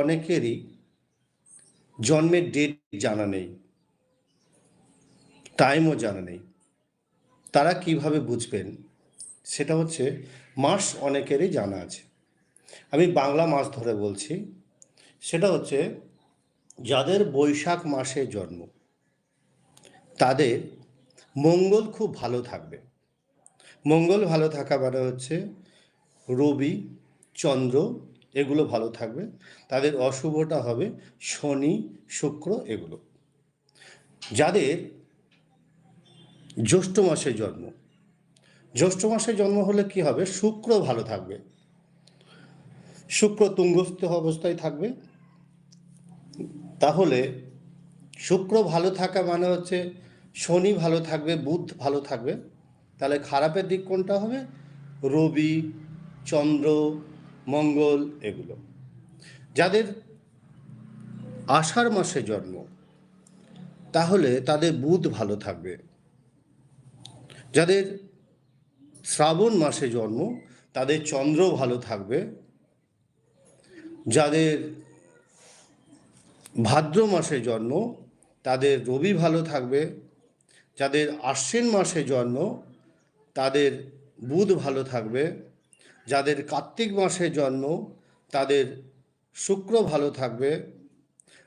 অনেকেরই জন্মের ডেট জানা নেই, টাইমও জানা নেই। তারা কিভাবে বুঝবেন? সেটা হচ্ছে মাস অনেকেরই জানা আছে। আমি বাংলা মাস ধরে বলছি। সেটা হচ্ছে যাদের বৈশাখ মাসে জন্ম তাদের মঙ্গল খুব ভালো থাকবে। মঙ্গল ভালো থাকা মানে হচ্ছে রবি, চন্দ্র এগুলো ভালো থাকবে। তাদের অশুভটা হবে শনি, শুক্র এগুলো। যাদের জ্যৈষ্ঠ মাসে জন্ম, জ্যৈষ্ঠ মাসে জন্ম হলে কি হবে? শুক্র ভালো থাকবে, শুক্র তুঙ্গস্থ অবস্থায় থাকবে। তাহলে শুক্র ভালো থাকা মানে হচ্ছে শনি ভালো থাকবে, বুধ ভালো থাকবে। তাহলে খারাপের দিক কোনটা হবে? রবি, চন্দ্র, মঙ্গল এগুলো। যাদের আষাঢ় মাসে জন্ম তাহলে তাদের বুধ ভালো থাকবে। যাদের শ্রাবণ মাসে জন্ম তাদের চন্দ্র ভালো থাকবে। যাদের ভাদ্র মাসে জন্ম তাদের রবি ভালো থাকবে। যাদের আশ্বিন মাসে জন্ম তাদের বুধ ভালো থাকবে। যাদের কার্তিক মাসে জন্ম তাদের শুক্র ভালো থাকবে।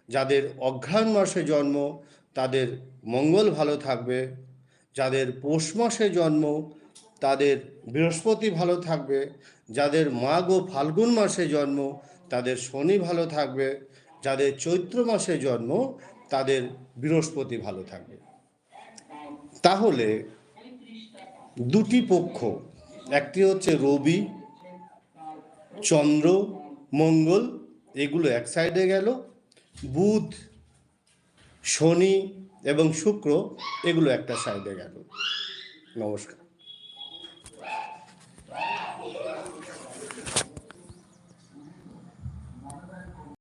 যাদের অঘ্রাণ মাসে জন্ম তাদের মঙ্গল ভালো থাকবে। যাদের পৌষ মাসে জন্ম তাদের বৃহস্পতি ভালো থাকবে। যাদের মাঘ ও ফাল্গুন মাসে জন্ম তাদের শনি ভালো থাকবে। যাদের চৈত্র মাসে জন্ম তাদের বৃহস্পতি ভালো থাকবে। তাহলে দুটি পক্ষ, একটি হচ্ছে রবি, চন্দ্র, মঙ্গল এগুলো এক সাইডে গেল, বুধ, শনি এবং শুক্র এগুলো একটা সাইডে গেল। নমস্কার।